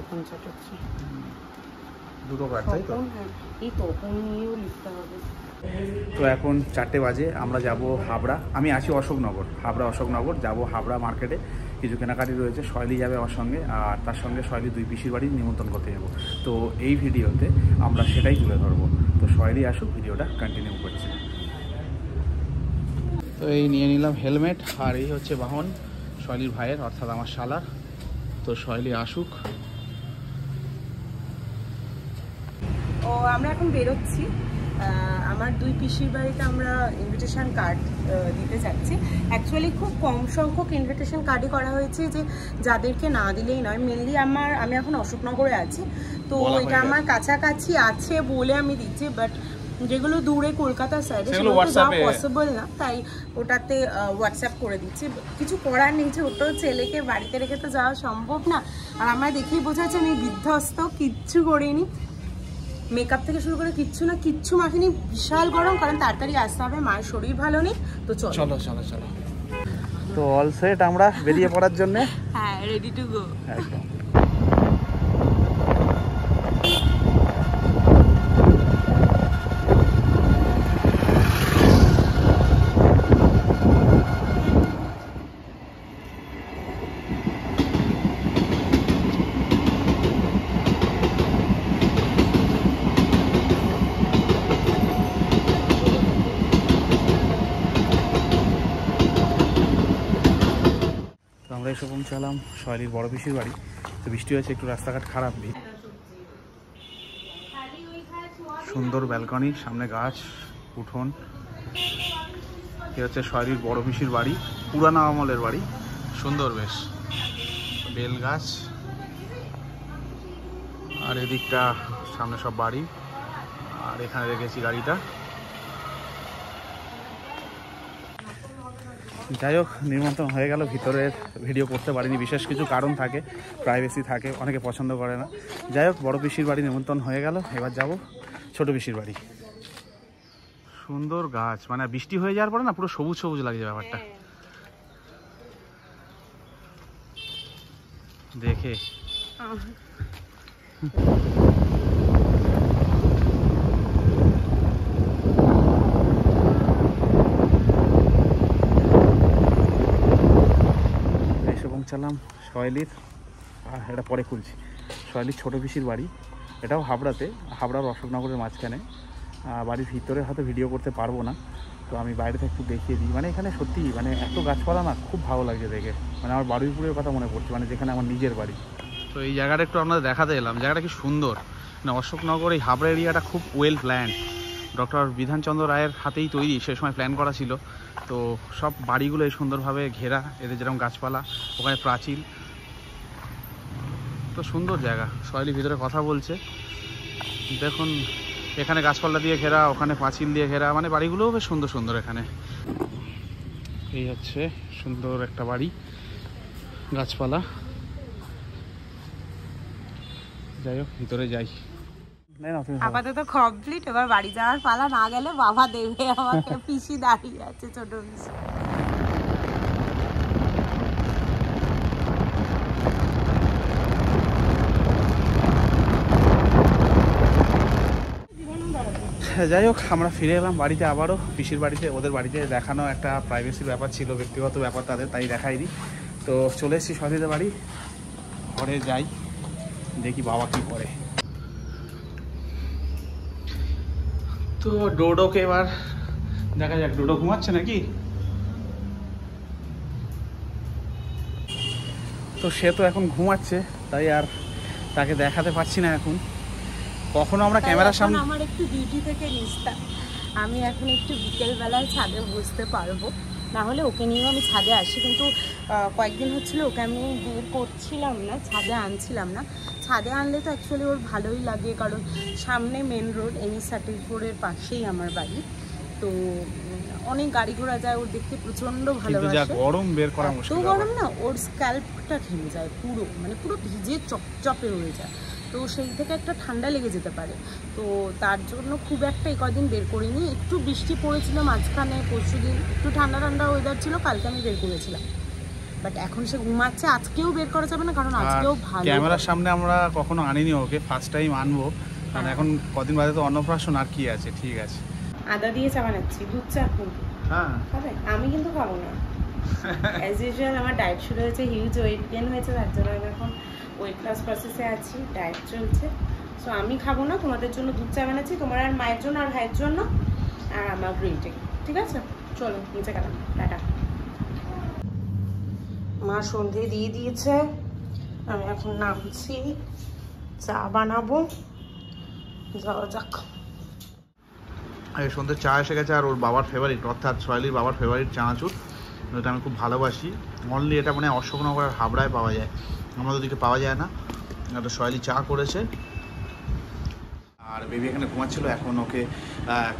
এখন চাটাচ্ছি দুটো কাজ, তাই তো? এই তো ফোন নিয়েও লিখতে হবে। তো এখন 4টে বাজে, আমরা যাব হাবড়া। আমি আছি অশোকনগর, হাবড়া অশোকনগর যাব। হাবড়া মার্কেটে কিছু কেনাকাটি রয়েছে, শৈলী যাবে আমার সঙ্গে, আর তার সঙ্গে শৈলী 2 পিসির বাড়ি নিমন্ত্রণ করতে যাব। তো এই ভিডিওতে আমরা সেটাই তুলে ধরবো। তো শৈলী আসুক, ভিডিওটা কন্টিনিউ করছি। তো এই নিয়ে নিলাম হেলমেট, আর এই হচ্ছে বাহন শৈলীর ভাইয়ের, অর্থাৎ আমার শালার। তো শৈলী আসুক। ও আমরা এখন বেরোচ্ছি, আমার 2 পিসির বাড়িতে আমরা ইনভিটেশন কার্ড দিতে যাচ্ছি। অ্যাকচুয়ালি খুব কম সংখ্যক ইনভিটেশন কার্ডই করা হয়েছে, যে যাদেরকে না দিলেই নয়। মেনলি আমি এখন অশোকনগরে আছি, তো এটা আমার কাছাকাছি আছে বলে আমি দিচ্ছি, বাট যেগুলো দূরে কলকাতা সাইডে সেগুলো যাওয়া পসিবল না, তাই ওটাতে হোয়াটসঅ্যাপ করে দিচ্ছি। কিছু করার নেই, যে ওটাও ছেলেকে বাড়িতে রেখে তো যাওয়া সম্ভব না। আর আমার দেখেই বোঝা যাচ্ছে আমি বিধ্বস্ত, কিচ্ছু করিনি, মেকআপ থেকে শুরু করে কিচ্ছু মাখিনি। বিশাল গরম, কারণ তাড়াতাড়ি আসতে হবে, মায়ের শরীর ভালো নেই। তো চলো। তো অল সেট, আমরা বেরিয়ে পড়ার জন্য। হ্যাঁ, রেডি টু গো একদম। আমরা এসে পৌঁছালাম শৈলীর বড় পিসির বাড়ি। তো বৃষ্টি হয়েছে, একটু রাস্তাঘাট খারাপ। সুন্দর ব্যালকনি, সামনে গাছ, উঠোন। এ হচ্ছে শৈলীর বড় পিসির বাড়ি, পুরানো আমলের বাড়ি, সুন্দর বেশ, বেল গাছ। আর এদিকটা সামনে সব বাড়ি, আর এখানে রেখেছি গাড়িটা। যাই হোক, নিমন্ত্রণ হয়ে গেল। ভিতরের ভিডিও করতে পারিনি, বিশেষ কিছু কারণ থাকে, প্রাইভেসি থাকে, অনেকে পছন্দ করে না। যাই হোক, বড় পিসির বাড়ি নিমন্ত্রণ হয়ে গেল। এবার যাব ছোট পিসির বাড়ি। সুন্দর গাছ, মানে বৃষ্টি হয়ে যাওয়ার পরে না পুরো সবুজ সবুজ লাগছে ব্যাপারটা দেখে। পৌঁছালাম শৈলীর, এটা পরে খুলছি, শৈলীর ছোটো পিসির বাড়ি। এটাও হাবড়াতে, হাবড়ার অশোকনগরের মাঝখানে। বাড়ির ভিতরে হয়তো ভিডিও করতে পারবো না, তো আমি বাইরে থেকে একটু দেখিয়ে দিই। মানে এখানে সত্যি মানে এত গাছপালা না, খুব ভালো লাগছে দেখে। মানে আমার বারুইপুরের কথা মনে পড়ছে, মানে যেখানে আমার নিজের বাড়ি। তো এই জায়গাটা একটু আপনাদের দেখাতে এলাম, জায়গাটা কি সুন্দর। মানে অশোকনগর এই হাবড়া এরিয়াটা খুব ওয়েল প্ল্যান্ড। ডক্টর বিধানচন্দ্র রায়ের হাতেই তৈরি, সে সময় প্ল্যান করা ছিল। তো সব বাড়িগুলো এই সুন্দরভাবে ঘেরা, এদের যেরকম গাছপালা, ওখানে প্রাচীর। তো সুন্দর জায়গা। শৈলী ভিতরে কথা বলছে, দেখুন এখানে গাছপালা দিয়ে ঘেরা, ওখানে পাঁচিল দিয়ে ঘেরা, মানে বাড়িগুলোও বেশ সুন্দর সুন্দর এখানে। এই হচ্ছে সুন্দর একটা বাড়ি, গাছপালা। যাই হোক, ভিতরে যাই। আপাতত কমপ্লিট, এবার বাড়ি যাওয়ার পালা। না গেলে বাবা দেবে আমাকে। পিসি দাঁড়িয়ে আছে, ছোট পিসি। যাই হোক, আমরা ফিরে এলাম বাড়িতে আবারও, পিসির বাড়িতে। ওদের বাড়িতে দেখানো একটা প্রাইভেসির ব্যাপার ছিল, ব্যক্তিগত ব্যাপার তাদের, তাই দেখাইনি। তো চলে এসেছি শৈলীদের বাড়ি, ঘরে যাই, দেখি বাবা কি করে। তো ডোডোকে এবার দেখা যাক, ডোডো ঘুমাচ্ছে নাকি। তো সে তো এখন ঘুমাচ্ছে, তাই আর তাকে দেখাতে পারছি না এখন। কখনো আমরা ক্যামেরার সামনে, আমার একটু ডিউটি থেকে নিস্তার, আমি এখন একটু বিকেলবেলায় ছাদে বসতে পারবো। না হলে ওকে নিয়েও আমি ছাদে আসি, কিন্তু কয়েকদিন হচ্ছিলো ওকে আমি বের করছিলাম না, ছাদে আনছিলাম না। ছাদে আনলে তো অ্যাকচুয়ালি ওর ভালোই লাগে, কারণ সামনে মেন রোড, NH34-এর পাশেই আমার বাড়ি। তো অনেক গাড়ি ঘোড়া যায়, ওর দেখতে প্রচন্ড ভালোবাসে। গরম বের করা মুশকিল, তো গরম না, ওর স্ক্যাল্পটা ঘেমে যায় পুরো, মানে পুরো ভিজে চপচপে হয়ে যায়। তো সেই থেকে একটা ঠান্ডা লেগে যেতে পারে। তো তার জন্য খুব একটা এই কদিন বের করিনি। একটু বৃষ্টি পড়েছিল মাঝখানে, পরশুদিন একটু ঠান্ডা ঠান্ডা ওয়েদার ছিল, কালকে আমি বের করেছিলাম। বাট এখন সে ঘুমাচ্ছে, আজকেও বের করা যাবে না কারণ আজকেও ভালো। ক্যামেরার সামনে আমরা কখনো আনিনি ওকে, ফার্স্ট টাইম আনবো, কারণ এখন কদিন বাদে তো অন্নপ্রাশন, আর কি আছে। ঠিক আছে, আদা দিয়ে চা বানাচ্ছি, দুধ চা কিন্তু। হ্যাঁ খাবে? আমি কিন্তু খাবো না। অ্যাজ ইউজুয়াল আমার ডায়েট শুরু হয়েছে, হিউজ ওয়েট গেন হয়েছে, তার জন্য আমি এখন ওয়েট লস প্রসেসে আছি, ডায়েট চলছে। সো আমি খাবো না, তোমাদের জন্য দুধ চা বানাচ্ছি, তোমার আর মায়ের জন্য আর ভাইয়ের জন্য, আর আমার গ্রিন টি। ঠিক আছে, চলো নিচে গেলাম, টাটা। মা সন্ধে দিয়ে দিয়েছে, আমি এখন নামছি, চা বানাবো, যাওয়া যাক। সন্ধ্যে চা এসে গেছে, আর ওর বাবার ফেভারিট, অর্থাৎ সোয়ালির বাবার ফেভারিট চানাচুর, যেটা আমি খুব ভালোবাসি। অনলি এটা মানে অশোকনগর আর হাবড়ায় পাওয়া যায়, আমাদের দিকে পাওয়া যায় না। একটা সোয়ালি চা করেছে, আর বেবি এখানে ঘুমাচ্ছিল, এখন ওকে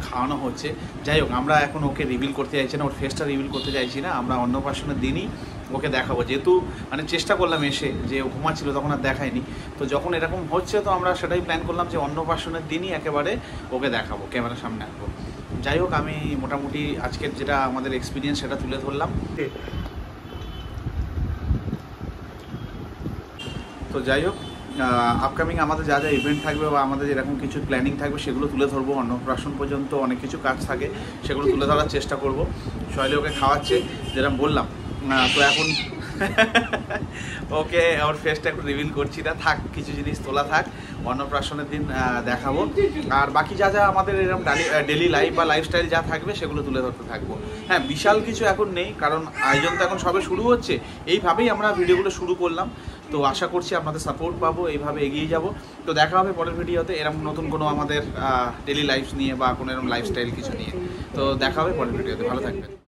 খাওয়ানো হচ্ছে। যাই হোক, আমরা এখন ওকে রিভিল করতে চাইছি না, ওর ফেসটা রিভিল করতে চাইছি না, আমরা অন্নপ্রাশনের দিনই ওকে দেখাবো। যেহেতু মানে চেষ্টা করলাম এসে, যে ও ঘুমাচ্ছিল তখন আর দেখায়নি, তো যখন এরকম হচ্ছে তো আমরা সেটাই প্ল্যান করলাম যে অন্নপ্রাশনের দিনই একেবারে ওকে দেখাবো, ক্যামেরার সামনে আনবো। যাই হোক, আমি মোটামুটি আজকের যেটা আমাদের এক্সপিরিয়েন্স সেটা তুলে ধরলাম। তো যাই হোক, আপকামিং আমাদের যা যা ইভেন্ট থাকবে বা আমাদের এরকম কিছু প্ল্যানিং থাকবে সেগুলো তুলে ধরবো। অন্নপ্রাশন পর্যন্ত অনেক কিছু কাজ থাকে, সেগুলো তুলে ধরার চেষ্টা করব। সোয়ালি ওকে খাওয়াচ্ছে, যেরকম বললাম। তো এখন ওকে ওর ফেসটা একটু রিভিল করছি না, থাক, কিছু জিনিস তোলা থাক, অন্নপ্রাশনের দিন দেখাবো। আর বাকি যা যা আমাদের এরকম ডেলি লাইফ বা লাইফস্টাইল যা থাকবে সেগুলো তুলে ধরতে থাকবো। হ্যাঁ, বিশাল কিছু এখন নেই, কারণ আয়োজন তো এখন সবে শুরু হচ্ছে, এইভাবেই আমরা ভিডিওগুলো শুরু করলাম। তো আশা করছি আপনাদের সাপোর্ট পাবো, এইভাবে এগিয়ে যাব। তো দেখা হবে পরের ভিডিওতে এরকম নতুন কোনো আমাদের ডেলি লাইফ নিয়ে বা কোনো এরকম লাইফস্টাইল কিছু নিয়ে। তো দেখা হবে পরের ভিডিওতে, ভালো থাকবেন।